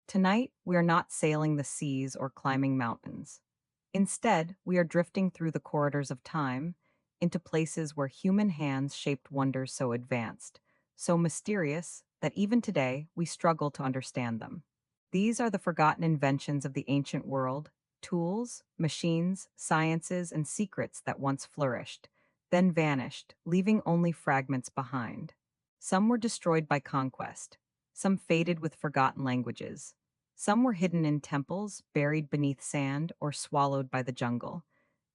Tonight, we are not sailing the seas or climbing mountains. Instead, we are drifting through the corridors of time into places where human hands shaped wonders so advanced, so mysterious that even today we struggle to understand them. These are the forgotten inventions of the ancient world, tools, machines, sciences, and secrets that once flourished, then vanished, leaving only fragments behind. Some were destroyed by conquest, some faded with forgotten languages. Some were hidden in temples, buried beneath sand, or swallowed by the jungle.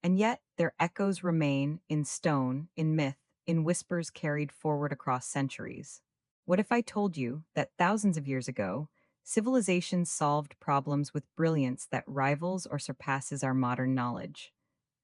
And yet, their echoes remain in stone, in myth, in whispers carried forward across centuries. What if I told you that thousands of years ago, civilizations solved problems with brilliance that rivals or surpasses our modern knowledge?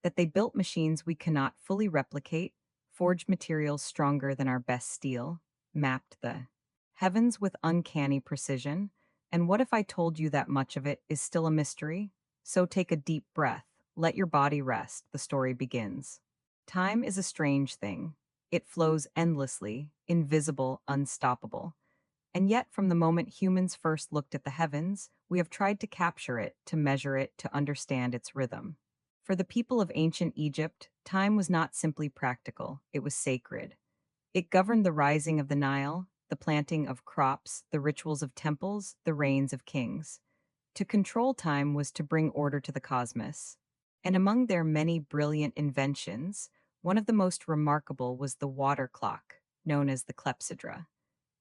That they built machines we cannot fully replicate, forged materials stronger than our best steel, mapped the heavens with uncanny precision? And what if I told you that much of it is still a mystery? So take a deep breath, let your body rest, the story begins. Time is a strange thing. It flows endlessly, invisible, unstoppable. And yet, from the moment humans first looked at the heavens, we have tried to capture it, to measure it, to understand its rhythm. For the people of ancient Egypt, time was not simply practical, it was sacred. It governed the rising of the Nile, the planting of crops, the rituals of temples, the reigns of kings. To control time was to bring order to the cosmos. And among their many brilliant inventions, one of the most remarkable was the water clock, known as the clepsydra.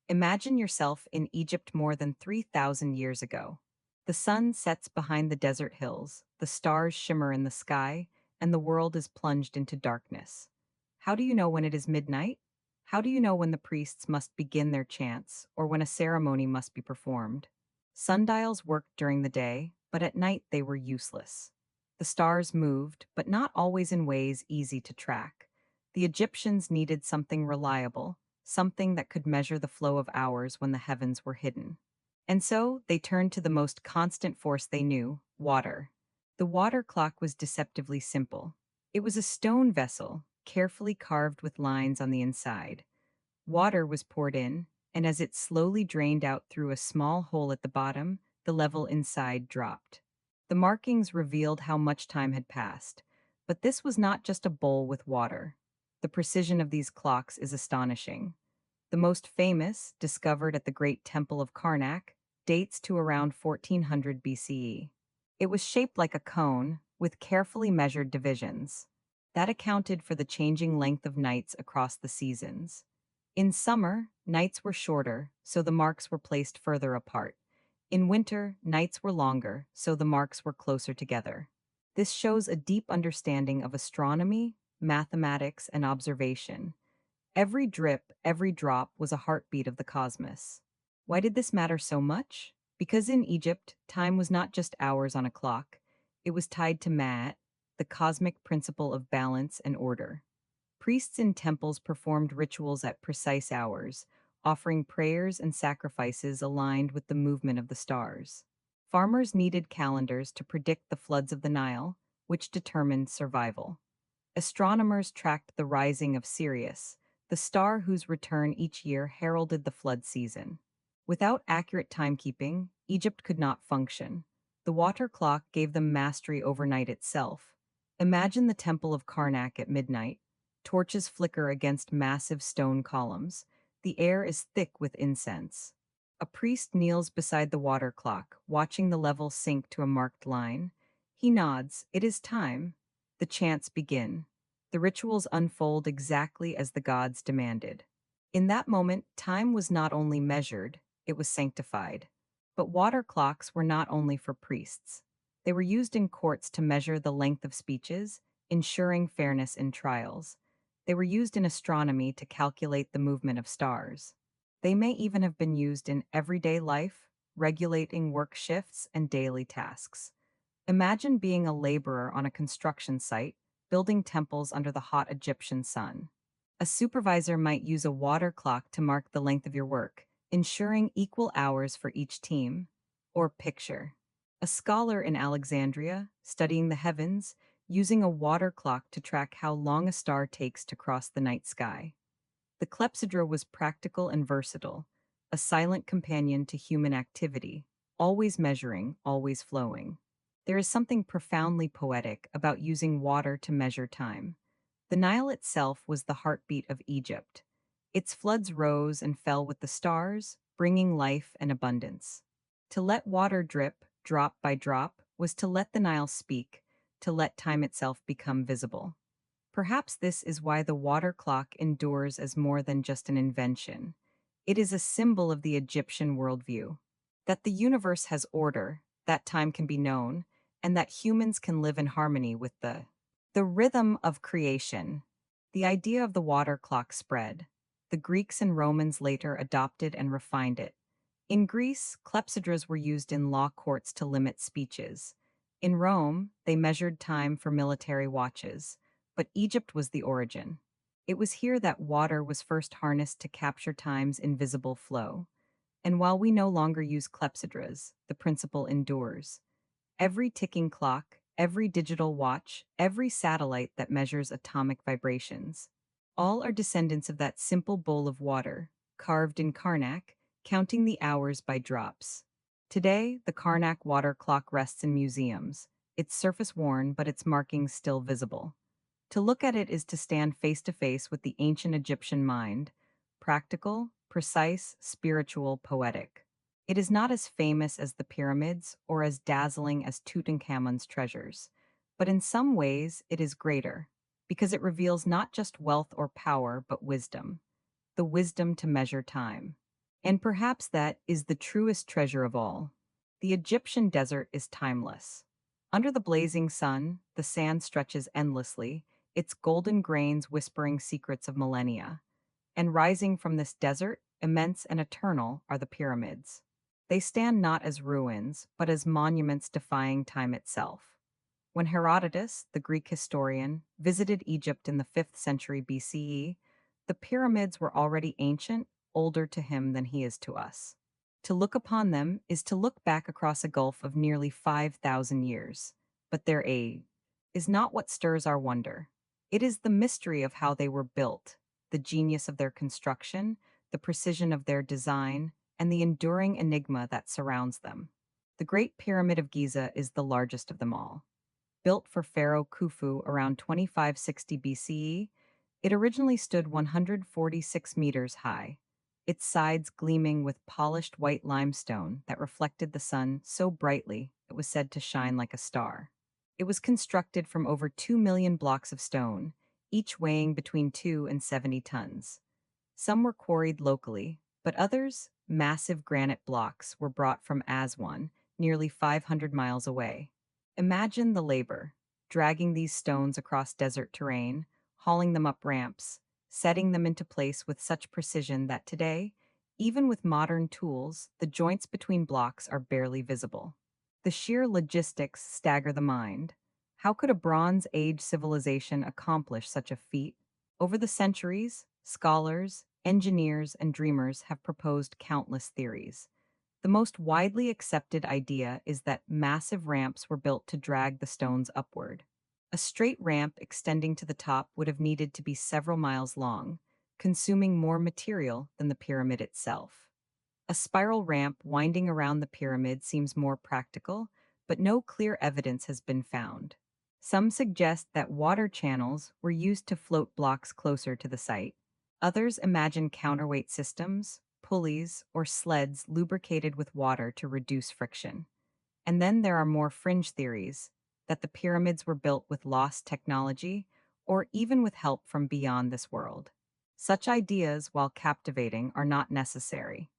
Imagine yourself in Egypt more than 3,000 years ago. The sun sets behind the desert hills, the stars shimmer in the sky, and the world is plunged into darkness. How do you know when it is midnight? How do you know when the priests must begin their chants, or when a ceremony must be performed? Sundials worked during the day, but at night they were useless. The stars moved, but not always in ways easy to track. The Egyptians needed something reliable, something that could measure the flow of hours when the heavens were hidden. And so they turned to the most constant force they knew, water. The water clock was deceptively simple. It was a stone vessel, carefully carved with lines on the inside. Water was poured in, and as it slowly drained out through a small hole at the bottom, the level inside dropped. The markings revealed how much time had passed. But this was not just a bowl with water. The precision of these clocks is astonishing. The most famous, discovered at the Great Temple of Karnak, dates to around 1400 BCE. It was shaped like a cone, with carefully measured divisions. That accounted for the changing length of nights across the seasons. In summer, nights were shorter, so the marks were placed further apart. In winter, nights were longer, so the marks were closer together. This shows a deep understanding of astronomy, mathematics, and observation. Every drip, every drop was a heartbeat of the cosmos. Why did this matter so much? Because in Egypt, time was not just hours on a clock. It was tied to Ma'at, the cosmic principle of balance and order. Priests in temples performed rituals at precise hours, offering prayers and sacrifices aligned with the movement of the stars. Farmers needed calendars to predict the floods of the Nile, which determined survival. Astronomers tracked the rising of Sirius, the star whose return each year heralded the flood season. Without accurate timekeeping, Egypt could not function. The water clock gave them mastery over night itself. Imagine the Temple of Karnak at midnight. Torches flicker against massive stone columns. The air is thick with incense. A priest kneels beside the water clock, watching the level sink to a marked line. He nods. It is time. The chants begin. The rituals unfold exactly as the gods demanded. In that moment, time was not only measured, it was sanctified. But water clocks were not only for priests. They were used in courts to measure the length of speeches, ensuring fairness in trials. They were used in astronomy to calculate the movement of stars. They may even have been used in everyday life, regulating work shifts and daily tasks. Imagine being a laborer on a construction site, building temples under the hot Egyptian sun. A supervisor might use a water clock to mark the length of your work, ensuring equal hours for each team. Or picture a scholar in Alexandria, studying the heavens, using a water clock to track how long a star takes to cross the night sky. The clepsydra was practical and versatile, a silent companion to human activity, always measuring, always flowing. There is something profoundly poetic about using water to measure time. The Nile itself was the heartbeat of Egypt. Its floods rose and fell with the stars, bringing life and abundance. To let water drip, drop by drop, was to let the Nile speak, to let time itself become visible. Perhaps this is why the water clock endures as more than just an invention. It is a symbol of the Egyptian worldview that the universe has order, that time can be known, and that humans can live in harmony with the rhythm of creation. The idea of the water clock spread. The Greeks and Romans later adopted and refined it. In Greece, clepsydras were used in law courts to limit speeches. In Rome, they measured time for military watches, but Egypt was the origin. It was here that water was first harnessed to capture time's invisible flow. And while we no longer use clepsydras, the principle endures. Every ticking clock, every digital watch, every satellite that measures atomic vibrations, all are descendants of that simple bowl of water, carved in Karnak, counting the hours by drops. Today, the Karnak water clock rests in museums, its surface worn but its markings still visible. To look at it is to stand face to face with the ancient Egyptian mind, practical, precise, spiritual, poetic. It is not as famous as the pyramids or as dazzling as Tutankhamun's treasures, but in some ways it is greater, because it reveals not just wealth or power, but wisdom, the wisdom to measure time. And perhaps that is the truest treasure of all. The Egyptian desert is timeless. Under the blazing sun, the sand stretches endlessly, its golden grains whispering secrets of millennia. And rising from this desert, immense and eternal, are the pyramids. They stand not as ruins, but as monuments defying time itself. When Herodotus, the Greek historian, visited Egypt in the 5th century BCE, the pyramids were already ancient, older to him than he is to us. To look upon them is to look back across a gulf of nearly 5,000 years, but their age is not what stirs our wonder. It is the mystery of how they were built, the genius of their construction, the precision of their design, and the enduring enigma that surrounds them. The Great Pyramid of Giza is the largest of them all. Built for Pharaoh Khufu around 2560 BCE, it originally stood 146 meters high, its sides gleaming with polished white limestone that reflected the sun so brightly it was said to shine like a star. It was constructed from over 2 million blocks of stone, each weighing between 2 and 70 tons. Some were quarried locally, but others, massive granite blocks, were brought from Aswan, nearly 500 miles away. Imagine the labor, dragging these stones across desert terrain, hauling them up ramps, setting them into place with such precision that today, even with modern tools, the joints between blocks are barely visible. The sheer logistics stagger the mind. How could a Bronze Age civilization accomplish such a feat? Over the centuries, scholars, engineers, and dreamers have proposed countless theories. The most widely accepted idea is that massive ramps were built to drag the stones upward. A straight ramp extending to the top would have needed to be several miles long, consuming more material than the pyramid itself. A spiral ramp winding around the pyramid seems more practical, but no clear evidence has been found. Some suggest that water channels were used to float blocks closer to the site. Others imagine counterweight systems, pulleys, or sleds lubricated with water to reduce friction. And then there are more fringe theories that the pyramids were built with lost technology or even with help from beyond this world. Such ideas, while captivating, are not necessary.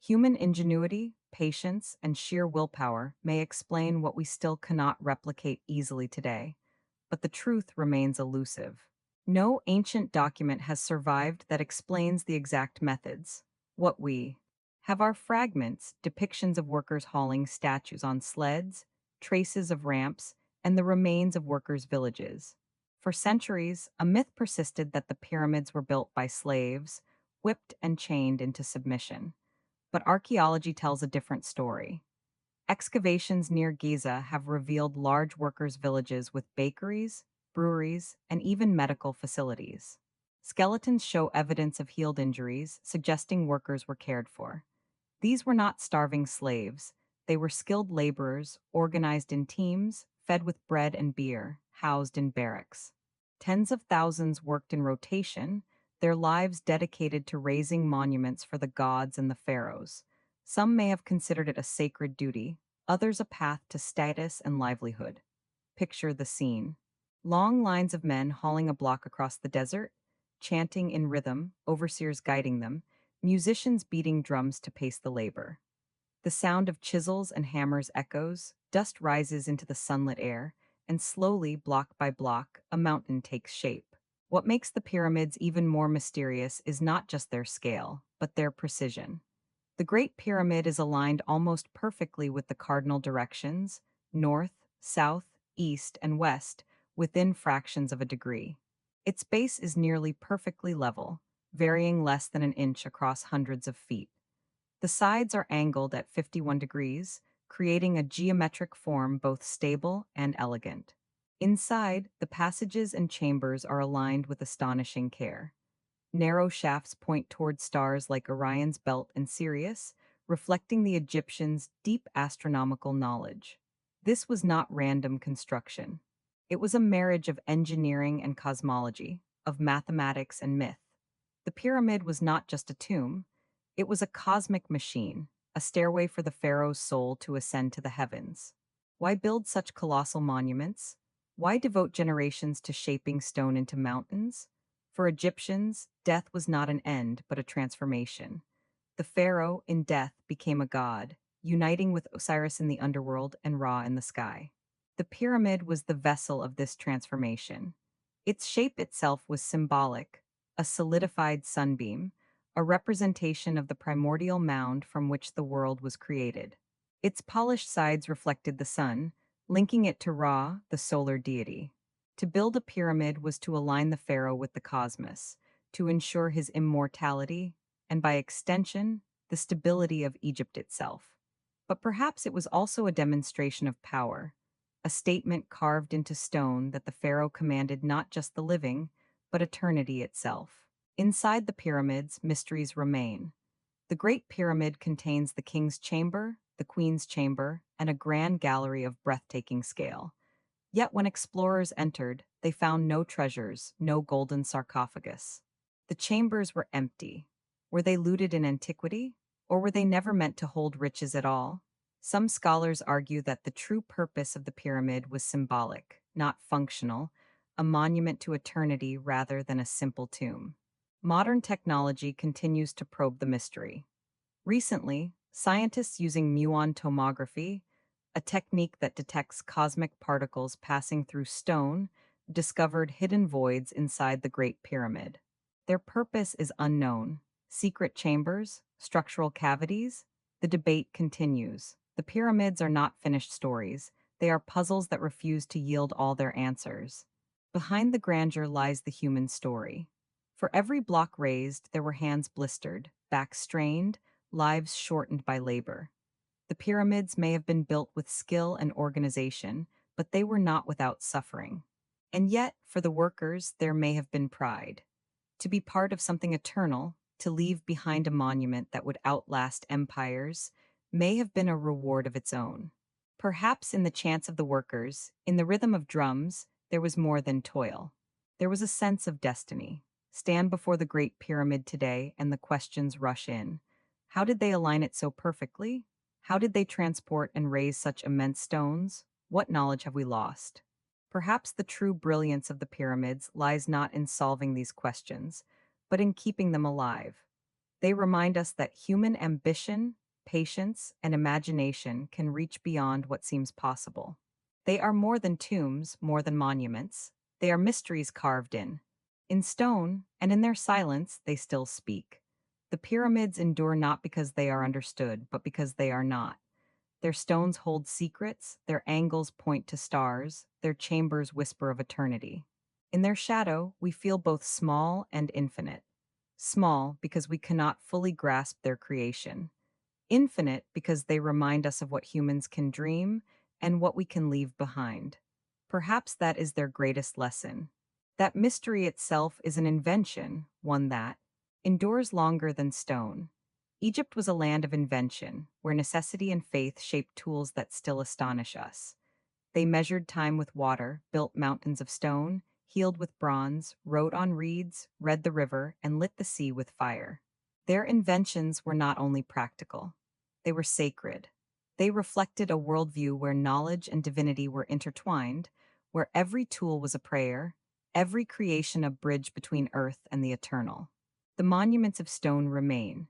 Human ingenuity, patience, and sheer willpower may explain what we still cannot replicate easily today, but the truth remains elusive. No ancient document has survived that explains the exact methods. What we have are fragments, depictions of workers hauling statues on sleds, traces of ramps, and the remains of workers' villages. For centuries, a myth persisted that the pyramids were built by slaves, whipped and chained into submission. But archaeology tells a different story. Excavations near Giza have revealed large workers' villages with bakeries, breweries, and even medical facilities. Skeletons show evidence of healed injuries, suggesting workers were cared for. These were not starving slaves. They were skilled laborers, organized in teams, fed with bread and beer, housed in barracks. Tens of thousands worked in rotation, their lives dedicated to raising monuments for the gods and the pharaohs. Some may have considered it a sacred duty, others a path to status and livelihood. Picture the scene. Long lines of men hauling a block across the desert, chanting in rhythm, overseers guiding them, musicians beating drums to pace the labor. The sound of chisels and hammers echoes, dust rises into the sunlit air, and slowly, block by block, a mountain takes shape. What makes the pyramids even more mysterious is not just their scale, but their precision. The Great Pyramid is aligned almost perfectly with the cardinal directions north, south, east, and west within fractions of a degree. Its base is nearly perfectly level, varying less than an inch across hundreds of feet. The sides are angled at 51 degrees, creating a geometric form both stable and elegant. Inside, the passages and chambers are aligned with astonishing care. Narrow shafts point toward stars like Orion's belt and Sirius, reflecting the Egyptians' deep astronomical knowledge. This was not random construction. It was a marriage of engineering and cosmology, of mathematics and myth. The pyramid was not just a tomb, it was a cosmic machine, a stairway for the pharaoh's soul to ascend to the heavens. Why build such colossal monuments? Why devote generations to shaping stone into mountains? For Egyptians, death was not an end, but a transformation. The pharaoh, in death, became a god, uniting with Osiris in the underworld and Ra in the sky. The pyramid was the vessel of this transformation. Its shape itself was symbolic, a solidified sunbeam, a representation of the primordial mound from which the world was created. Its polished sides reflected the sun, linking it to Ra, the solar deity. To build a pyramid was to align the pharaoh with the cosmos, to ensure his immortality, and by extension, the stability of Egypt itself. But perhaps it was also a demonstration of power, a statement carved into stone that the pharaoh commanded not just the living, but eternity itself. Inside the pyramids, mysteries remain. The Great Pyramid contains the king's chamber, the queen's chamber, and a grand gallery of breathtaking scale. Yet when explorers entered, they found no treasures, no golden sarcophagus. The chambers were empty. Were they looted in antiquity? Or were they never meant to hold riches at all? Some scholars argue that the true purpose of the pyramid was symbolic, not functional, a monument to eternity rather than a simple tomb. Modern technology continues to probe the mystery. Recently, scientists using muon tomography, a technique that detects cosmic particles passing through stone, discovered hidden voids inside the Great Pyramid. Their purpose is unknown. Secret chambers, structural cavities? The debate continues. The pyramids are not finished stories. They are puzzles that refuse to yield all their answers. Behind the grandeur lies the human story. For every block raised, there were hands blistered, backs strained, lives shortened by labor. The pyramids may have been built with skill and organization, but they were not without suffering. And yet, for the workers, there may have been pride. To be part of something eternal, to leave behind a monument that would outlast empires, may have been a reward of its own. Perhaps in the chants of the workers, in the rhythm of drums, there was more than toil. There was a sense of destiny. Stand before the Great Pyramid today, and the questions rush in. How did they align it so perfectly? How did they transport and raise such immense stones? What knowledge have we lost? Perhaps the true brilliance of the pyramids lies not in solving these questions, but in keeping them alive. They remind us that human ambition, patience, and imagination can reach beyond what seems possible. They are more than tombs, more than monuments. They are mysteries carved in stone, and in their silence, they still speak. The pyramids endure not because they are understood, but because they are not. Their stones hold secrets, their angles point to stars, their chambers whisper of eternity. In their shadow, we feel both small and infinite. Small because we cannot fully grasp their creation. Infinite because they remind us of what humans can dream and what we can leave behind. Perhaps that is their greatest lesson. That mystery itself is an invention, one that endures longer than stone. Egypt was a land of invention, where necessity and faith shaped tools that still astonish us. They measured time with water, built mountains of stone, healed with bronze, wrote on reeds, read the river, and lit the sea with fire. Their inventions were not only practical, they were sacred. They reflected a worldview where knowledge and divinity were intertwined, where every tool was a prayer, every creation a bridge between earth and the eternal. The monuments of stone remain.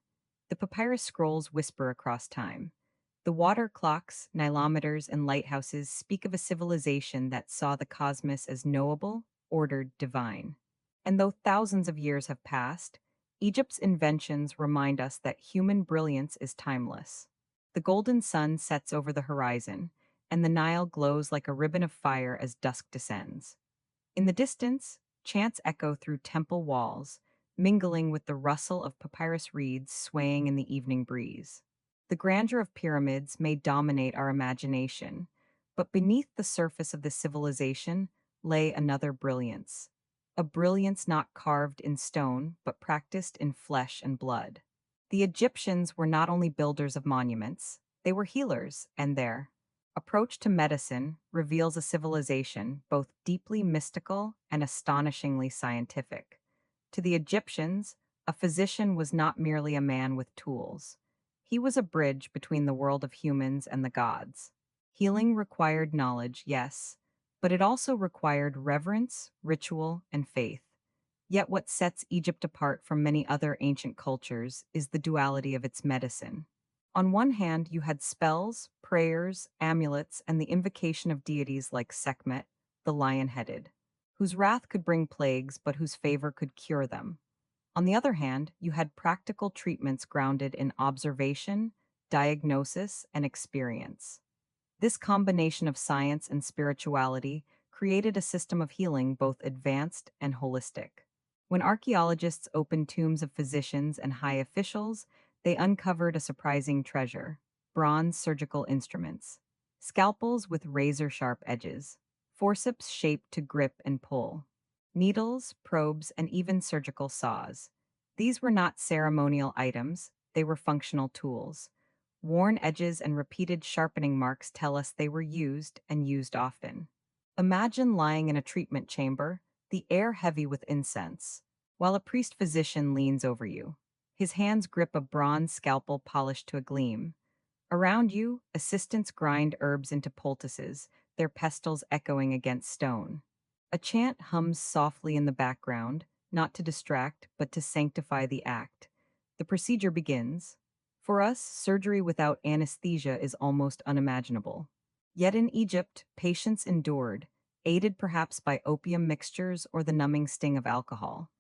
The papyrus scrolls whisper across time. The water clocks, nilometers, and lighthouses speak of a civilization that saw the cosmos as knowable, ordered, divine. And though thousands of years have passed, Egypt's inventions remind us that human brilliance is timeless. The golden sun sets over the horizon, and the Nile glows like a ribbon of fire as dusk descends. In the distance, chants echo through temple walls, mingling with the rustle of papyrus reeds swaying in the evening breeze. The grandeur of pyramids may dominate our imagination, but beneath the surface of the civilization lay another brilliance. A brilliance not carved in stone, but practiced in flesh and blood. The Egyptians were not only builders of monuments, they were healers, and their approach to medicine reveals a civilization both deeply mystical and astonishingly scientific. To the Egyptians, a physician was not merely a man with tools. He was a bridge between the world of humans and the gods. Healing required knowledge, yes, but it also required reverence, ritual, and faith. Yet what sets Egypt apart from many other ancient cultures is the duality of its medicine. On one hand, you had spells, prayers, amulets, and the invocation of deities like Sekhmet, the lion-headed, whose wrath could bring plagues but whose favor could cure them. On the other hand, you had practical treatments grounded in observation, diagnosis, and experience. This combination of science and spirituality created a system of healing both advanced and holistic. When archaeologists opened tombs of physicians and high officials, they uncovered a surprising treasure: bronze surgical instruments, scalpels with razor sharp edges, forceps shaped to grip and pull, needles, probes, and even surgical saws. These were not ceremonial items, they were functional tools. Worn edges and repeated sharpening marks tell us they were used and used often. Imagine lying in a treatment chamber, the air heavy with incense, while a priest physician leans over you. His hands grip a bronze scalpel polished to a gleam. Around you, assistants grind herbs into poultices, their pestles echoing against stone. A chant hums softly in the background, not to distract, but to sanctify the act. The procedure begins. For us, surgery without anesthesia is almost unimaginable. Yet in Egypt, patients endured, aided perhaps by opium mixtures or the numbing sting of alcohol.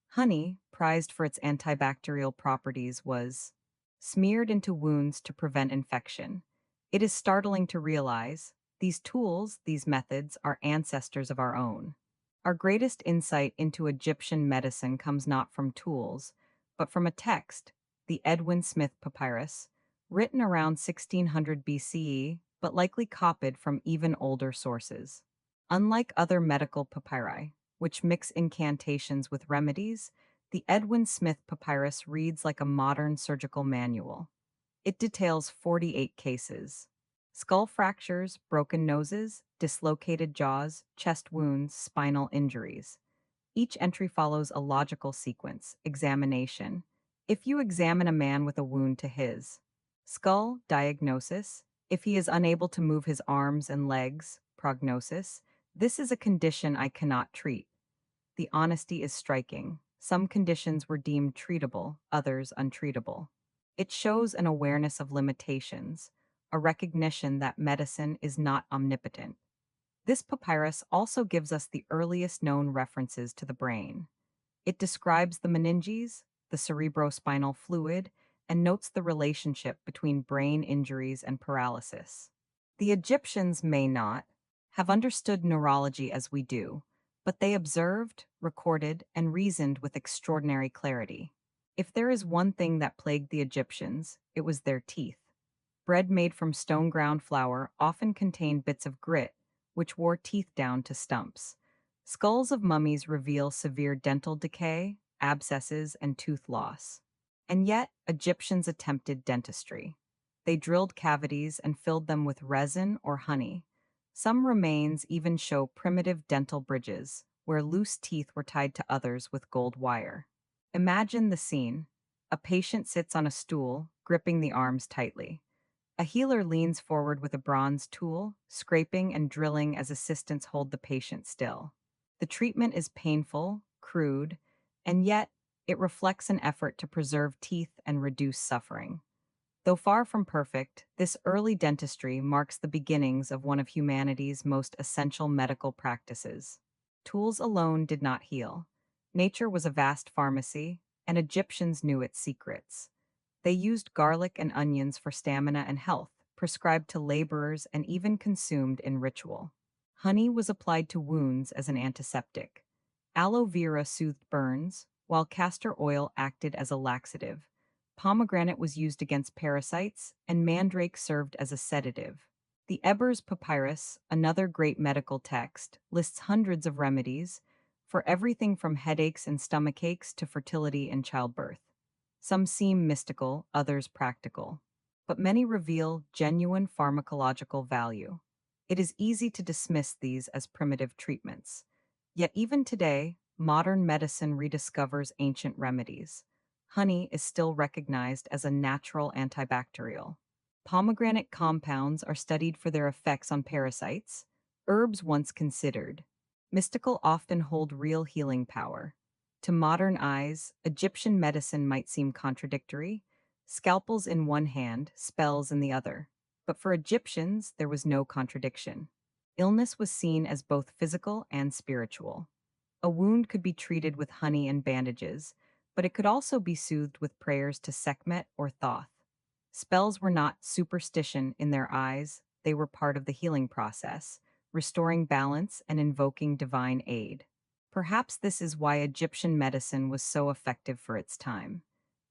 Honey, prized for its antibacterial properties, was smeared into wounds to prevent infection. It is startling to realize these tools, these methods, are ancestors of our own. Our greatest insight into Egyptian medicine comes not from tools, but from a text, the Edwin Smith Papyrus, written around 1600 BCE, but likely copied from even older sources. Unlike other medical papyri, which mix incantations with remedies, the Edwin Smith Papyrus reads like a modern surgical manual. It details 48 cases: skull fractures, broken noses, dislocated jaws, chest wounds, spinal injuries. Each entry follows a logical sequence: examination. If you examine a man with a wound to his skull, diagnosis. If he is unable to move his arms and legs, prognosis. This is a condition I cannot treat. The honesty is striking. Some conditions were deemed treatable, others untreatable. It shows an awareness of limitations, a recognition that medicine is not omnipotent. This papyrus also gives us the earliest known references to the brain. It describes the meninges, the cerebrospinal fluid, and notes the relationship between brain injuries and paralysis. The Egyptians may not have understood neurology as we do, but they observed, recorded, and reasoned with extraordinary clarity. If there is one thing that plagued the Egyptians, it was their teeth. Bread made from stone ground flour often contained bits of grit, which wore teeth down to stumps. Skulls of mummies reveal severe dental decay, abscesses, and tooth loss. And yet, Egyptians attempted dentistry. They drilled cavities and filled them with resin or honey. Some remains even show primitive dental bridges, where loose teeth were tied to others with gold wire. Imagine the scene. A patient sits on a stool, gripping the arms tightly. A healer leans forward with a bronze tool, scraping and drilling as assistants hold the patient still. The treatment is painful, crude, and yet it reflects an effort to preserve teeth and reduce suffering. Though far from perfect, this early dentistry marks the beginnings of one of humanity's most essential medical practices. Tools alone did not heal. Nature was a vast pharmacy, and Egyptians knew its secrets. They used garlic and onions for stamina and health, prescribed to laborers and even consumed in ritual. Honey was applied to wounds as an antiseptic. Aloe vera soothed burns, while castor oil acted as a laxative. Pomegranate was used against parasites, and mandrake served as a sedative. The Ebers Papyrus, another great medical text, lists hundreds of remedies for everything from headaches and stomachaches to fertility and childbirth. Some seem mystical, others practical, but many reveal genuine pharmacological value. It is easy to dismiss these as primitive treatments. Yet even today, modern medicine rediscovers ancient remedies. Honey is still recognized as a natural antibacterial. Pomegranate compounds are studied for their effects on parasites, herbs once considered. Mystical often hold real healing power. To modern eyes, Egyptian medicine might seem contradictory, scalpels in one hand, spells in the other. But for Egyptians, there was no contradiction. Illness was seen as both physical and spiritual. A wound could be treated with honey and bandages, but it could also be soothed with prayers to Sekhmet or Thoth. Spells were not superstition in their eyes, they were part of the healing process, restoring balance and invoking divine aid. Perhaps this is why Egyptian medicine was so effective for its time.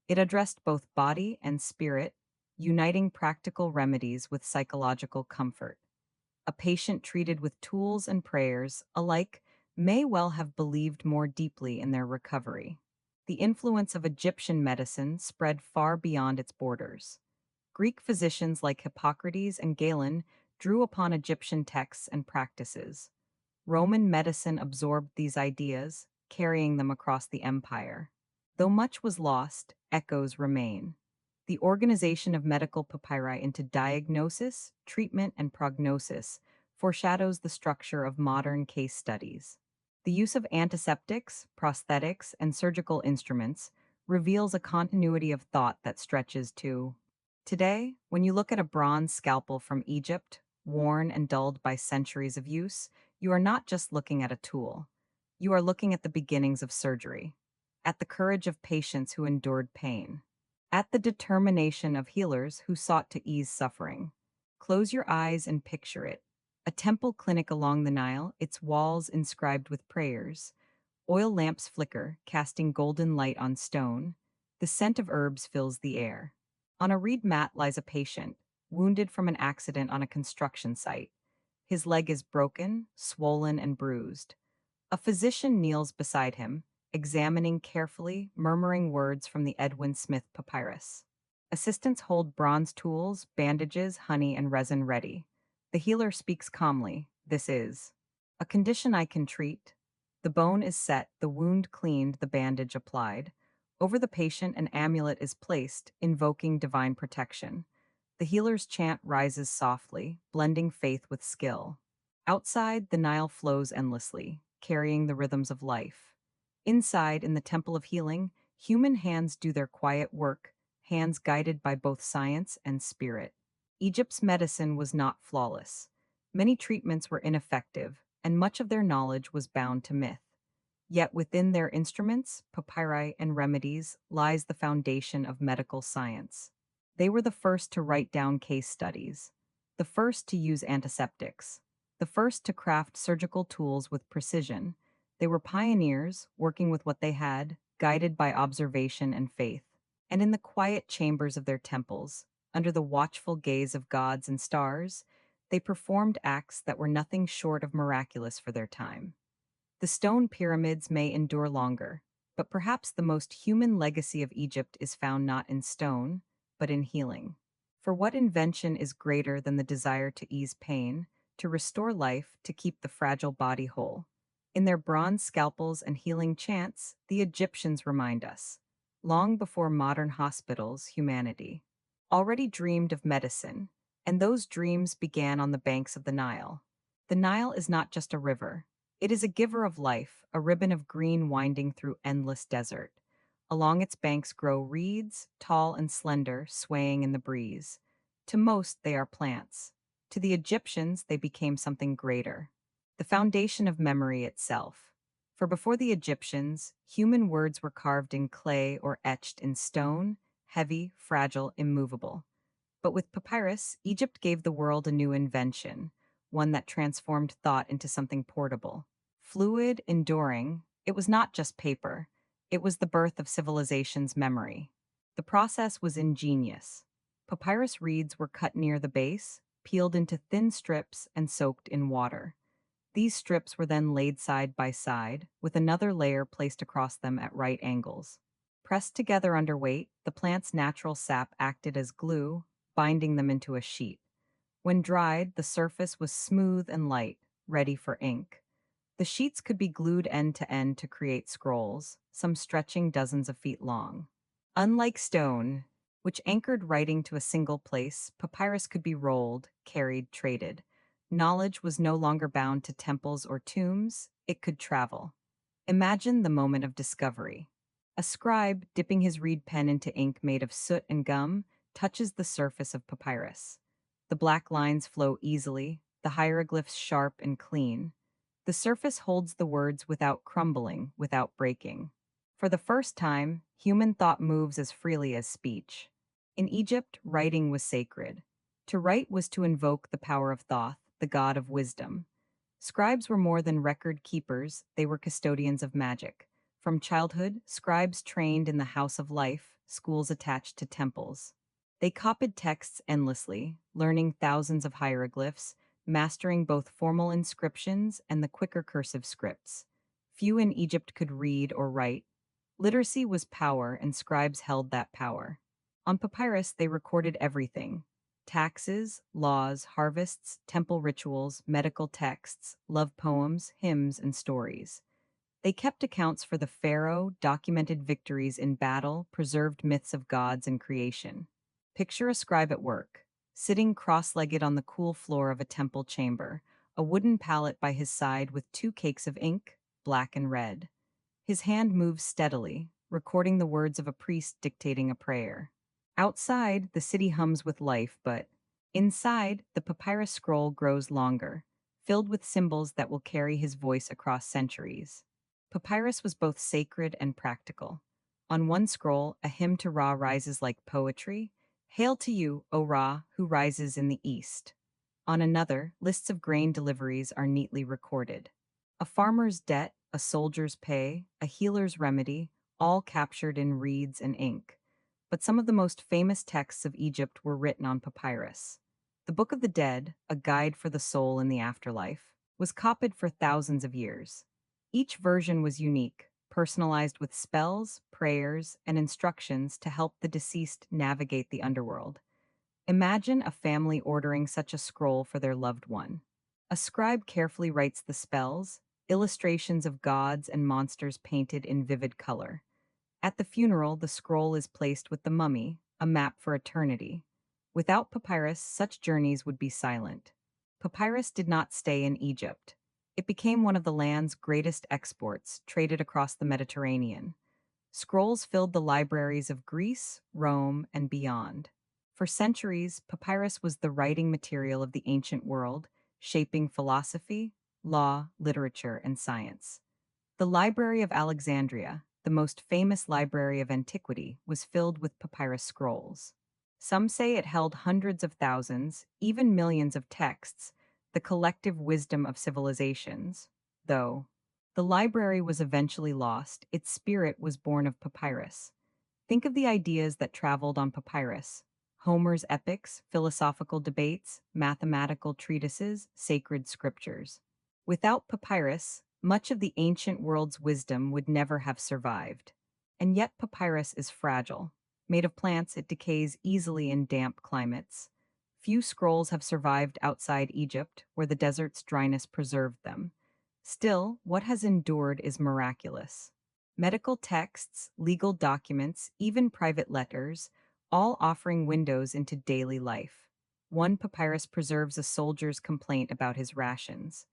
It addressed both body and spirit, uniting practical remedies with psychological comfort. A patient treated with tools and prayers alike may well have believed more deeply in their recovery. The influence of Egyptian medicine spread far beyond its borders. Greek physicians like Hippocrates and Galen drew upon Egyptian texts and practices. Roman medicine absorbed these ideas, carrying them across the empire. Though much was lost, echoes remain. The organization of medical papyri into diagnosis, treatment, and prognosis foreshadows the structure of modern case studies. The use of antiseptics, prosthetics, and surgical instruments reveals a continuity of thought that stretches to today. When you look at a bronze scalpel from Egypt, worn and dulled by centuries of use, you are not just looking at a tool. You are looking at the beginnings of surgery, at the courage of patients who endured pain, at the determination of healers who sought to ease suffering. Close your eyes and picture it. A temple clinic along the Nile, its walls inscribed with prayers. Oil lamps flicker, casting golden light on stone. The scent of herbs fills the air. On a reed mat lies a patient, wounded from an accident on a construction site. His leg is broken, swollen, and bruised. A physician kneels beside him, examining carefully, murmuring words from the Edwin Smith papyrus. Assistants hold bronze tools, bandages, honey, and resin ready. The healer speaks calmly. This is a condition I can treat. The bone is set, the wound cleaned, the bandage applied. Over the patient, an amulet is placed, invoking divine protection. The healer's chant rises softly, blending faith with skill. Outside, the Nile flows endlessly, carrying the rhythms of life. Inside, in the Temple of Healing, human hands do their quiet work, hands guided by both science and spirit. Egypt's medicine was not flawless. Many treatments were ineffective, and much of their knowledge was bound to myth. Yet within their instruments, papyri, and remedies lies the foundation of medical science. They were the first to write down case studies, the first to use antiseptics, the first to craft surgical tools with precision. They were pioneers, working with what they had, guided by observation and faith. And in the quiet chambers of their temples, under the watchful gaze of gods and stars, they performed acts that were nothing short of miraculous for their time. The stone pyramids may endure longer, But perhaps the most human legacy of Egypt is found not in stone, but in healing. For what invention is greater than the desire to ease pain, to restore life, to keep the fragile body whole? In their bronze scalpels and healing chants, the Egyptians remind us, long before modern hospitals, humanity already dreamed of medicine, and those dreams began on the banks of the Nile. The Nile is not just a river, it is a giver of life, a ribbon of green winding through endless desert. Along its banks grow reeds, tall and slender, swaying in the breeze. To most, they are plants. To the Egyptians, they became something greater, the foundation of memory itself. For before the Egyptians, human words were carved in clay or etched in stone, heavy, fragile, immovable. But with papyrus, Egypt gave the world a new invention, one that transformed thought into something portable. Fluid, enduring, it was not just paper, it was the birth of civilization's memory. The process was ingenious. Papyrus reeds were cut near the base, peeled into thin strips, and soaked in water. These strips were then laid side by side, with another layer placed across them at right angles. Pressed together under weight, the plant's natural sap acted as glue, binding them into a sheet. When dried, the surface was smooth and light, ready for ink. The sheets could be glued end to end to create scrolls, some stretching dozens of feet long. Unlike stone, which anchored writing to a single place, papyrus could be rolled, carried, traded. Knowledge was no longer bound to temples or tombs, it could travel. Imagine the moment of discovery. A scribe, dipping his reed pen into ink made of soot and gum, touches the surface of papyrus. The black lines flow easily, the hieroglyphs sharp and clean. The surface holds the words without crumbling, without breaking. For the first time, human thought moves as freely as speech. In Egypt, writing was sacred. To write was to invoke the power of Thoth, the god of wisdom. Scribes were more than record keepers, they were custodians of magic. From childhood, scribes trained in the house of life, schools attached to temples. They copied texts endlessly, learning thousands of hieroglyphs, mastering both formal inscriptions and the quicker cursive scripts. Few in Egypt could read or write. Literacy was power, and scribes held that power. On papyrus, they recorded everything: taxes, laws, harvests, temple rituals, medical texts, love poems, hymns, and stories. They kept accounts for the pharaoh, documented victories in battle, preserved myths of gods and creation. Picture a scribe at work, sitting cross-legged on the cool floor of a temple chamber, a wooden pallet by his side with two cakes of ink, black and red. His hand moves steadily, recording the words of a priest dictating a prayer. Outside, the city hums with life, but inside, the papyrus scroll grows longer, filled with symbols that will carry his voice across centuries. Papyrus was both sacred and practical. On one scroll, a hymn to Ra rises like poetry. Hail to you, O Ra, who rises in the east. On another, lists of grain deliveries are neatly recorded. A farmer's debt, a soldier's pay, a healer's remedy, all captured in reeds and ink. But some of the most famous texts of Egypt were written on papyrus. The Book of the Dead, a guide for the soul in the afterlife, was copied for thousands of years. Each version was unique, personalized with spells, prayers, and instructions to help the deceased navigate the underworld. Imagine a family ordering such a scroll for their loved one. A scribe carefully writes the spells, illustrations of gods and monsters painted in vivid color. At the funeral, the scroll is placed with the mummy, a map for eternity. Without papyrus, such journeys would be silent. Papyrus did not stay in Egypt. It became one of the land's greatest exports, traded across the Mediterranean. Scrolls filled the libraries of Greece, Rome, and beyond. For centuries, papyrus was the writing material of the ancient world, shaping philosophy, law, literature, and science. The Library of Alexandria, the most famous library of antiquity, was filled with papyrus scrolls. Some say it held hundreds of thousands, even millions of texts, the collective wisdom of civilizations. Though the library was eventually lost, its spirit was born of papyrus. Think of the ideas that traveled on papyrus: Homer's epics, philosophical debates, mathematical treatises, sacred scriptures. Without papyrus, Much of the ancient world's wisdom would never have survived. And yet papyrus is fragile. Made of plants, it decays easily in damp climates. Few scrolls have survived outside Egypt, where the desert's dryness preserved them. Still, what has endured is miraculous. Medical texts, legal documents, even private letters, all offering windows into daily life. One papyrus preserves a soldier's complaint about his rations.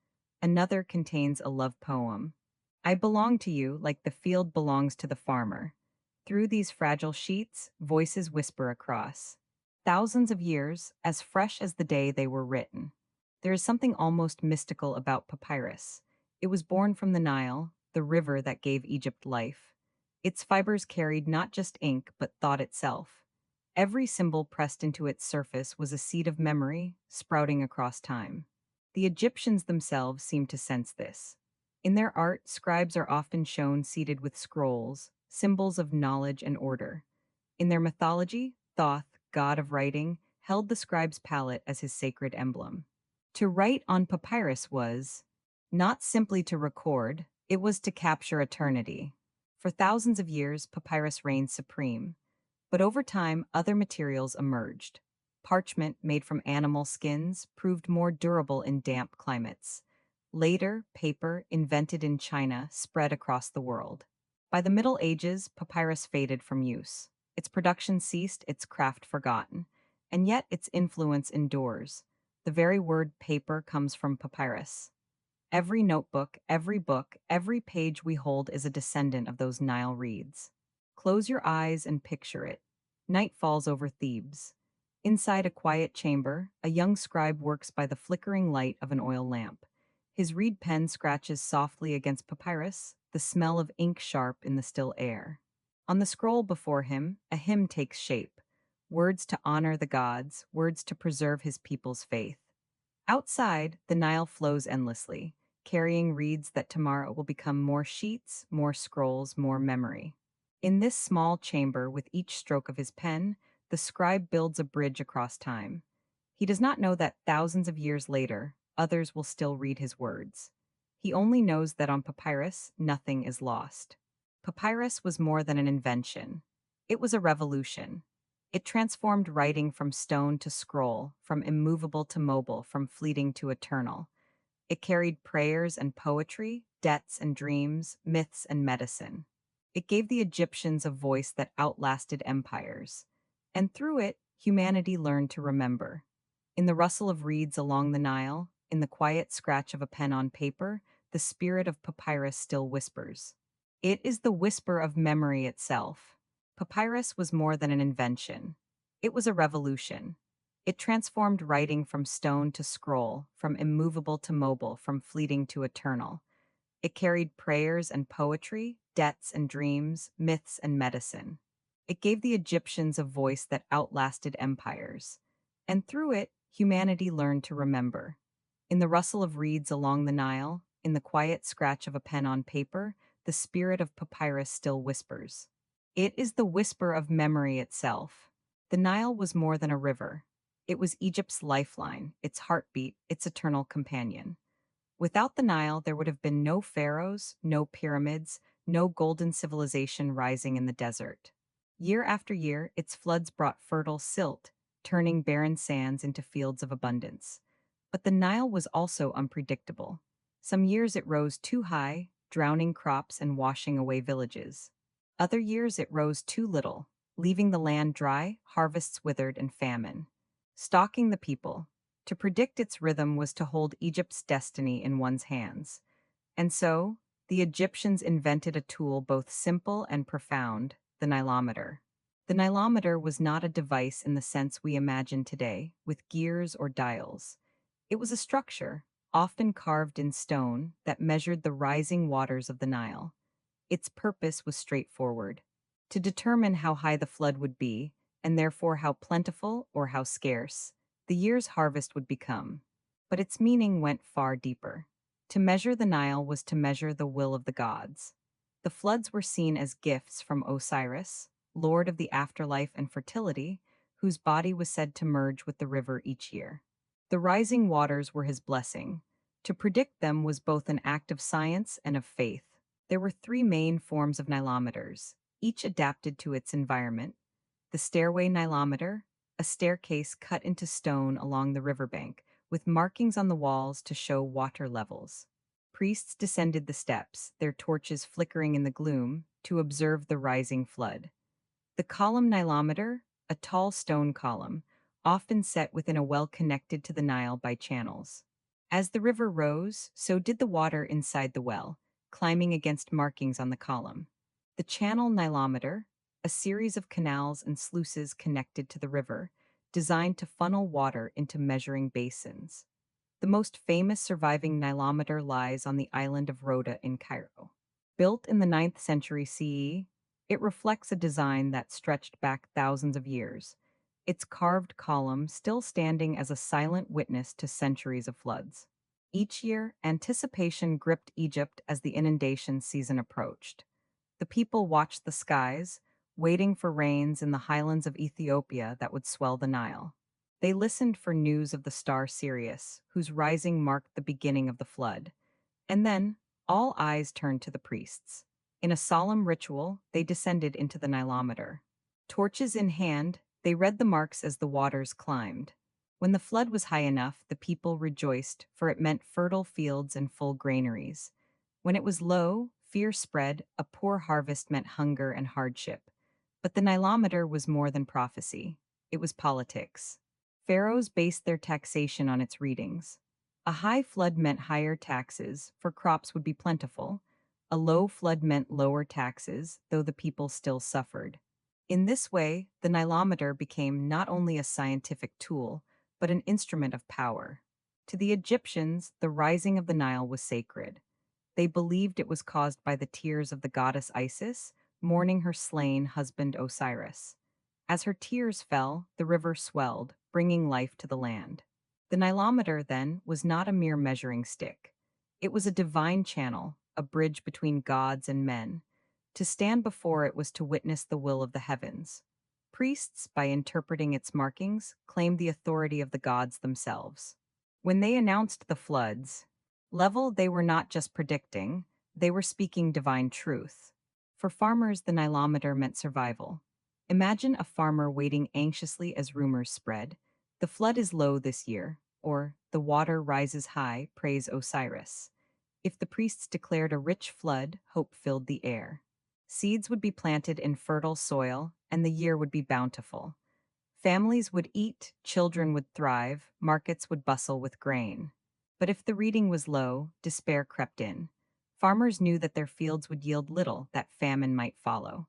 Another contains a love poem. I belong to you like the field belongs to the farmer. Through these fragile sheets, voices whisper across. Thousands of years, as fresh as the day they were written. There is something almost mystical about papyrus. It was born from the Nile, the river that gave Egypt life. Its fibers carried not just ink, but thought itself. Every symbol pressed into its surface was a seed of memory, sprouting across time. The Egyptians themselves seemed to sense this. In their art, scribes are often shown seated with scrolls, symbols of knowledge and order. In their mythology, Thoth, god of writing, held the scribe's palette as his sacred emblem. To write on papyrus was not simply to record, it was to capture eternity. For thousands of years, papyrus reigned supreme. But over time, other materials emerged. Parchment made from animal skins proved more durable in damp climates. Later, paper, invented in China, spread across the world. By the Middle Ages, papyrus faded from use. Its production ceased, its craft forgotten. And yet its influence endures. The very word paper comes from papyrus. Every notebook, every book, every page we hold is a descendant of those Nile reeds. Close your eyes and picture it. Night falls over Thebes. Inside a quiet chamber, a young scribe works by the flickering light of an oil lamp. His reed pen scratches softly against papyrus, the smell of ink sharp in the still air. On the scroll before him, a hymn takes shape. Words to honor the gods, words to preserve his people's faith. Outside, the Nile flows endlessly, carrying reeds that tomorrow will become more sheets, more scrolls, more memory. In this small chamber, with each stroke of his pen, the scribe builds a bridge across time. He does not know that thousands of years later, others will still read his words. He only knows that on papyrus, nothing is lost. Papyrus was more than an invention. It was a revolution. It transformed writing from stone to scroll, from immovable to mobile, from fleeting to eternal. It carried prayers and poetry, debts and dreams, myths and medicine. It gave the Egyptians a voice that outlasted empires. And through it, humanity learned to remember. In the rustle of reeds along the Nile, in the quiet scratch of a pen on paper, the spirit of papyrus still whispers. It is the whisper of memory itself. Papyrus was more than an invention. It was a revolution. It transformed writing from stone to scroll, from immovable to mobile, from fleeting to eternal. It carried prayers and poetry, debts and dreams, myths and medicine. It gave the Egyptians a voice that outlasted empires. And through it, humanity learned to remember. In the rustle of reeds along the Nile, in the quiet scratch of a pen on paper, the spirit of papyrus still whispers. It is the whisper of memory itself. The Nile was more than a river. It was Egypt's lifeline, its heartbeat, its eternal companion. Without the Nile, there would have been no pharaohs, no pyramids, no golden civilization rising in the desert. Year after year, its floods brought fertile silt, turning barren sands into fields of abundance. But the Nile was also unpredictable. Some years it rose too high, drowning crops and washing away villages. Other years it rose too little, leaving the land dry, harvests withered, and famine. Stalking the people. To predict its rhythm was to hold Egypt's destiny in one's hands. And so, the Egyptians invented a tool both simple and profound, the nilometer. The nilometer was not a device in the sense we imagine today, with gears or dials. It was a structure, often carved in stone, that measured the rising waters of the Nile. Its purpose was straightforward: to determine how high the flood would be, and therefore how plentiful or how scarce the year's harvest would become. But its meaning went far deeper. To measure the Nile was to measure the will of the gods. The floods were seen as gifts from Osiris, lord of the afterlife and fertility, whose body was said to merge with the river each year. The rising waters were his blessing, To predict them was both an act of science and of faith. There were three main forms of nilometers, each adapted to its environment. The stairway nilometer, a staircase cut into stone along the riverbank, with markings on the walls to show water levels. Priests descended the steps, their torches flickering in the gloom, to observe the rising flood. The column nilometer, a tall stone column, often set within a well connected to the Nile by channels. As the river rose, so did the water inside the well, climbing against markings on the column. The channel nilometer, a series of canals and sluices connected to the river, designed to funnel water into measuring basins. The most famous surviving nilometer lies on the island of Rhoda in Cairo. Built in the 9th century CE, it reflects a design that stretched back thousands of years, its carved column still standing as a silent witness to centuries of floods. Each year, anticipation gripped Egypt as the inundation season approached. The people watched the skies, waiting for rains in the highlands of Ethiopia that would swell the Nile. They listened for news of the star Sirius, whose rising marked the beginning of the flood. And then, all eyes turned to the priests. In a solemn ritual, they descended into the Nilometer. Torches in hand, they read the marks as the waters climbed. When the flood was high enough, the people rejoiced, for it meant fertile fields and full granaries. When it was low, fear spread, a poor harvest meant hunger and hardship. But the Nilometer was more than prophecy. It was politics. Pharaohs based their taxation on its readings. A high flood meant higher taxes, for crops would be plentiful. A low flood meant lower taxes, though the people still suffered. In this way, the Nilometer became not only a scientific tool, but an instrument of power. To the Egyptians, the rising of the Nile was sacred. They believed it was caused by the tears of the goddess Isis, mourning her slain husband Osiris. As her tears fell, the river swelled, bringing life to the land. The Nilometer, then, was not a mere measuring stick. It was a divine channel, a bridge between gods and men. To stand before it was to witness the will of the heavens. Priests, by interpreting its markings, claimed the authority of the gods themselves. When they announced the floods, level they were not just predicting, they were speaking divine truth. For farmers, the Nilometer meant survival. Imagine a farmer waiting anxiously as rumors spread. The flood is low this year, or the water rises high, praise Osiris. If the priests declared a rich flood, hope filled the air. Seeds would be planted in fertile soil, and the year would be bountiful. Families would eat, children would thrive, markets would bustle with grain. But if the reading was low, despair crept in. Farmers knew that their fields would yield little, that famine might follow.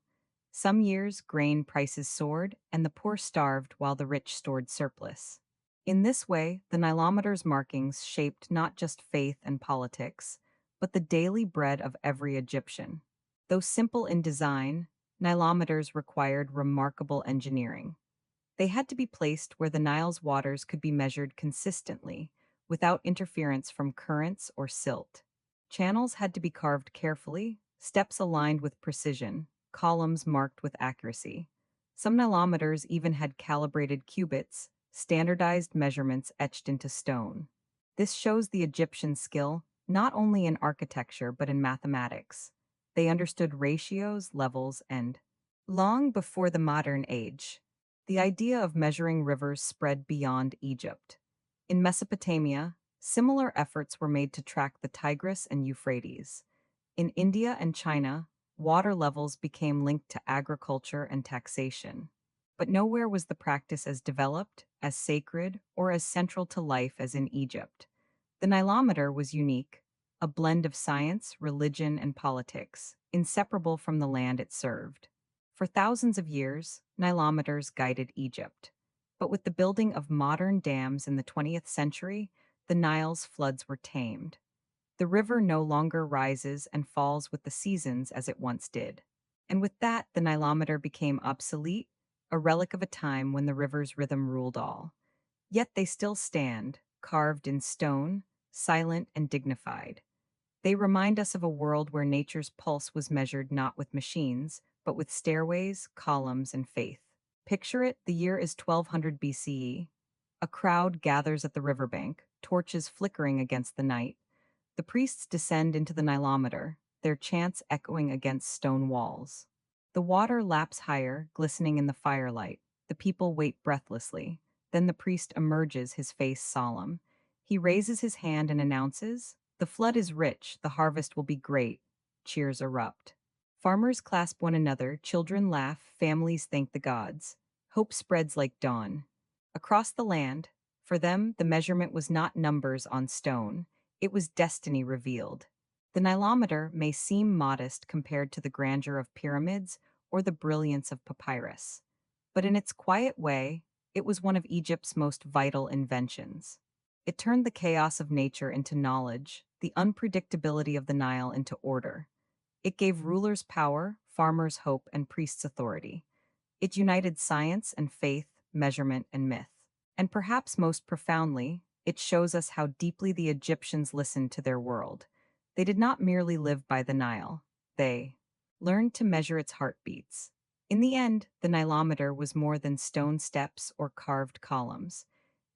Some years, grain prices soared, and the poor starved while the rich stored surplus. In this way, the Nilometer's markings shaped not just faith and politics, but the daily bread of every Egyptian. Though simple in design, Nilometers required remarkable engineering. They had to be placed where the Nile's waters could be measured consistently, without interference from currents or silt. Channels had to be carved carefully, steps aligned with precision, columns marked with accuracy. Some Nilometers even had calibrated cubits, standardized measurements etched into stone. This shows the Egyptian skill not only in architecture but in mathematics. They understood ratios, levels, and long before the modern age, the idea of measuring rivers spread beyond Egypt. In Mesopotamia, similar efforts were made to track the Tigris and Euphrates. In India and China, water levels became linked to agriculture and taxation. But nowhere was the practice as developed, as sacred, or as central to life as in Egypt. The Nilometer was unique, a blend of science, religion, and politics, inseparable from the land it served. For thousands of years, Nilometers guided Egypt. But with the building of modern dams in the 20th century, the Nile's floods were tamed. The river no longer rises and falls with the seasons as it once did. And with that, the Nilometer became obsolete, a relic of a time when the river's rhythm ruled all. Yet they still stand, carved in stone, silent and dignified. They remind us of a world where nature's pulse was measured not with machines, but with stairways, columns, and faith. Picture it, the year is 1200 BCE. A crowd gathers at the riverbank, torches flickering against the night. The priests descend into the Nilometer, their chants echoing against stone walls. The water laps higher, glistening in the firelight. The people wait breathlessly. Then the priest emerges, his face solemn. He raises his hand and announces, "The flood is rich, the harvest will be great." Cheers erupt. Farmers clasp one another, children laugh, families thank the gods. Hope spreads like dawn. Across the land, for them, the measurement was not numbers on stone, it was destiny revealed. The Nilometer may seem modest compared to the grandeur of pyramids or the brilliance of papyrus, but in its quiet way, it was one of Egypt's most vital inventions. It turned the chaos of nature into knowledge, the unpredictability of the Nile into order. It gave rulers power, farmers hope, and priests authority. It united science and faith, measurement and myth. And perhaps most profoundly, it shows us how deeply the Egyptians listened to their world. They did not merely live by the Nile, they learned to measure its heartbeats. In the end, the Nilometer was more than stone steps or carved columns.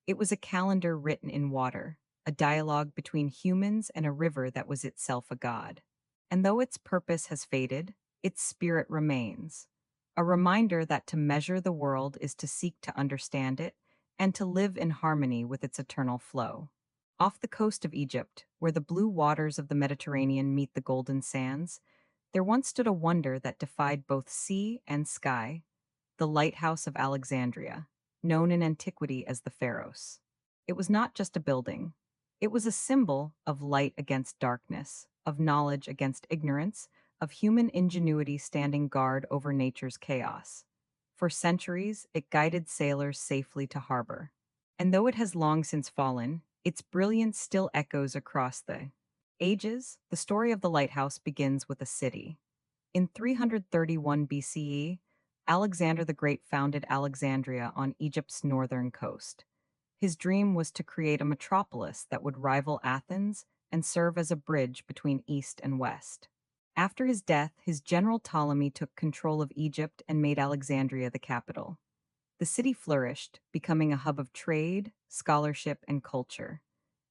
It was a calendar written in water, a dialogue between humans and a river that was itself a god. And though its purpose has faded, its spirit remains. A reminder that to measure the world is to seek to understand it and to live in harmony with its eternal flow. Off the coast of Egypt, where the blue waters of the Mediterranean meet the golden sands, there once stood a wonder that defied both sea and sky, the lighthouse of Alexandria, known in antiquity as the Pharos. It was not just a building, it was a symbol of light against darkness, of knowledge against ignorance, of human ingenuity standing guard over nature's chaos. For centuries, it guided sailors safely to harbor. And though it has long since fallen, its brilliance still echoes across the ages. The story of the lighthouse begins with a city. In 331 BCE, Alexander the Great founded Alexandria on Egypt's northern coast. His dream was to create a metropolis that would rival Athens and serve as a bridge between East and West. After his death, his general Ptolemy took control of Egypt and made Alexandria the capital. The city flourished, becoming a hub of trade, scholarship, and culture.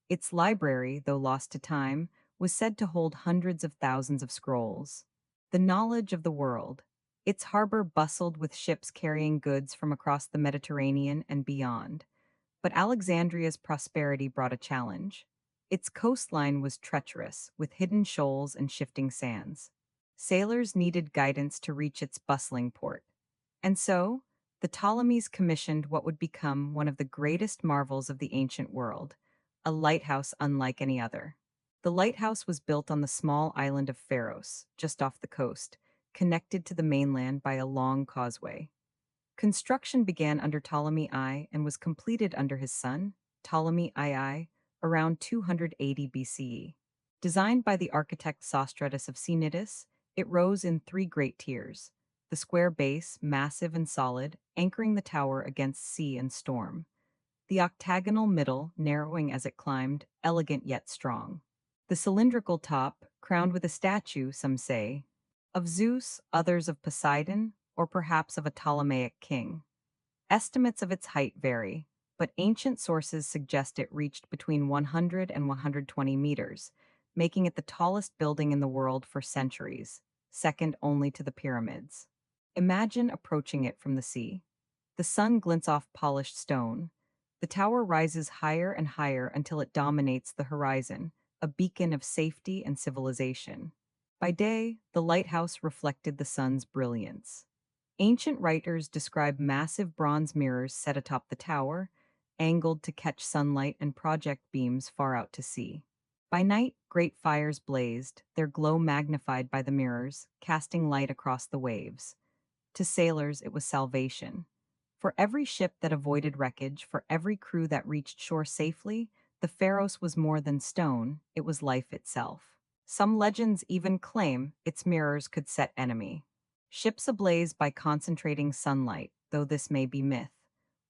Its library, though lost to time, was said to hold hundreds of thousands of scrolls. The knowledge of the world. Its harbor bustled with ships carrying goods from across the Mediterranean and beyond. But Alexandria's prosperity brought a challenge. Its coastline was treacherous, with hidden shoals and shifting sands. Sailors needed guidance to reach its bustling port. And so, the Ptolemies commissioned what would become one of the greatest marvels of the ancient world, a lighthouse unlike any other. The lighthouse was built on the small island of Pharos, just off the coast, connected to the mainland by a long causeway. Construction began under Ptolemy I and was completed under his son, Ptolemy II, around 280 BCE. Designed by the architect Sostratus of Cnidus, it rose in three great tiers. The square base, massive and solid, anchoring the tower against sea and storm. The octagonal middle, narrowing as it climbed, elegant yet strong. The cylindrical top, crowned with a statue, some say, of Zeus, others of Poseidon, or perhaps of a Ptolemaic king. Estimates of its height vary, but ancient sources suggest it reached between 100 and 120 meters, making it the tallest building in the world for centuries, second only to the pyramids. Imagine approaching it from the sea. The sun glints off polished stone. The tower rises higher and higher until it dominates the horizon, a beacon of safety and civilization. By day, the lighthouse reflected the sun's brilliance. Ancient writers describe massive bronze mirrors set atop the tower, angled to catch sunlight and project beams far out to sea. By night, great fires blazed, their glow magnified by the mirrors, casting light across the waves. To sailors, it was salvation. For every ship that avoided wreckage, for every crew that reached shore safely, the Pharos was more than stone, it was life itself. Some legends even claim its mirrors could set enemy. Ships ablaze by concentrating sunlight, though this may be myth.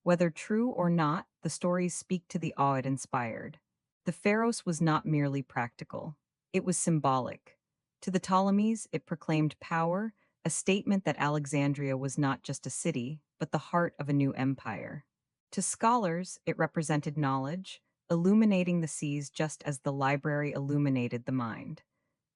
Whether true or not, the stories speak to the awe it inspired. The Pharos was not merely practical, it was symbolic. To the Ptolemies, it proclaimed power, a statement that Alexandria was not just a city, but the heart of a new empire. To scholars, it represented knowledge, illuminating the seas just as the library illuminated the mind.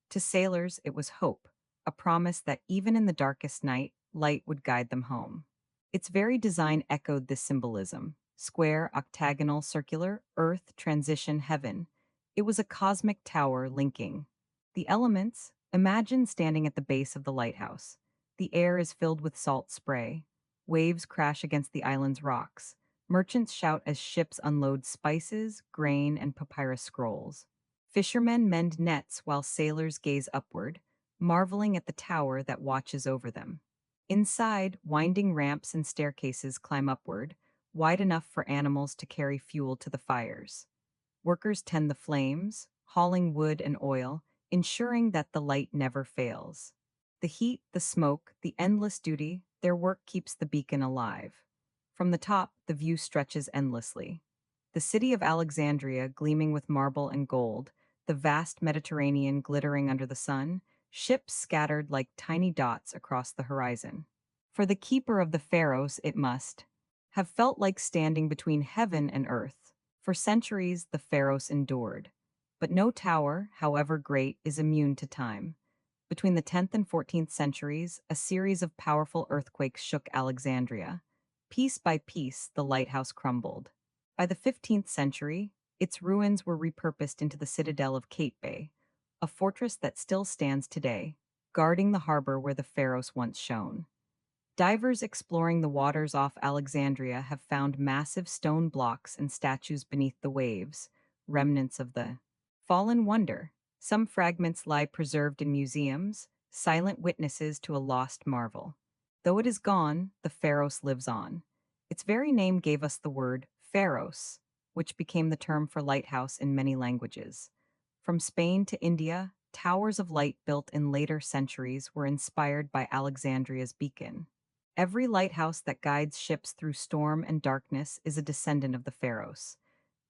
To sailors, it was hope, a promise that even in the darkest night, light would guide them home. Its very design echoed this symbolism: square, octagonal, circular, earth, transition, heaven. It was a cosmic tower linking the elements. Imagine standing at the base of the lighthouse. The air is filled with salt spray. Waves crash against the island's rocks. Merchants shout as ships unload spices, grain, and papyrus scrolls. Fishermen mend nets while sailors gaze upward, marveling at the tower that watches over them. Inside, winding ramps and staircases climb upward, wide enough for animals to carry fuel to the fires. Workers tend the flames, hauling wood and oil, ensuring that the light never fails. The heat, the smoke, the endless duty, their work keeps the beacon alive. From the top, the view stretches endlessly. The city of Alexandria gleaming with marble and gold, the vast Mediterranean glittering under the sun, ships scattered like tiny dots across the horizon. For the keeper of the Pharos, it must have felt like standing between heaven and earth. For centuries, the Pharos endured. But no tower, however great, is immune to time. Between the 10th and 14th centuries, a series of powerful earthquakes shook Alexandria. Piece by piece, the lighthouse crumbled. By the 15th century, its ruins were repurposed into the citadel of Cape Bay, a fortress that still stands today, guarding the harbor where the Pharos once shone. Divers exploring the waters off Alexandria have found massive stone blocks and statues beneath the waves, remnants of the fallen wonder. Some fragments lie preserved in museums, silent witnesses to a lost marvel. Though it is gone, the Pharos lives on. Its very name gave us the word Pharos, which became the term for lighthouse in many languages. From Spain to India, towers of light built in later centuries were inspired by Alexandria's beacon. Every lighthouse that guides ships through storm and darkness is a descendant of the Pharos.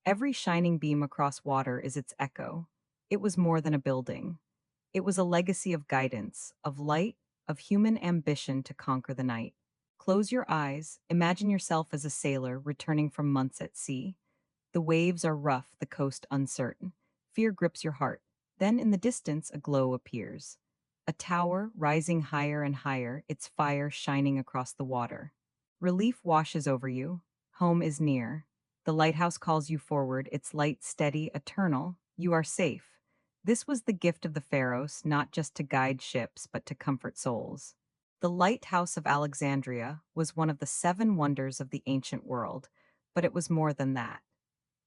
Every shining beam across water is its echo. It was more than a building. It was a legacy of guidance, of light, of human ambition to conquer the night. Close your eyes, imagine yourself as a sailor returning from months at sea. The waves are rough, the coast uncertain. Fear grips your heart. Then in the distance, a glow appears. A tower rising higher and higher, its fire shining across the water. Relief washes over you. Home is near. The lighthouse calls you forward, its light steady, eternal. You are safe. This was the gift of the Pharos, not just to guide ships, but to comfort souls. The Lighthouse of Alexandria was one of the seven wonders of the ancient world, but it was more than that.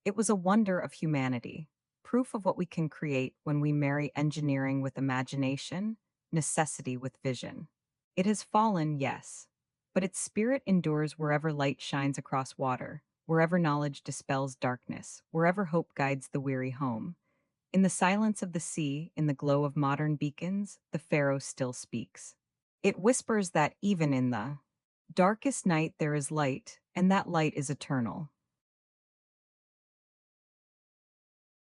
It was a wonder of humanity, proof of what we can create when we marry engineering with imagination, necessity with vision. It has fallen, yes, but its spirit endures wherever light shines across water, wherever knowledge dispels darkness, wherever hope guides the weary home. In the silence of the sea, in the glow of modern beacons, the Pharaoh still speaks. It whispers that even in the darkest night there is light, and that light is eternal.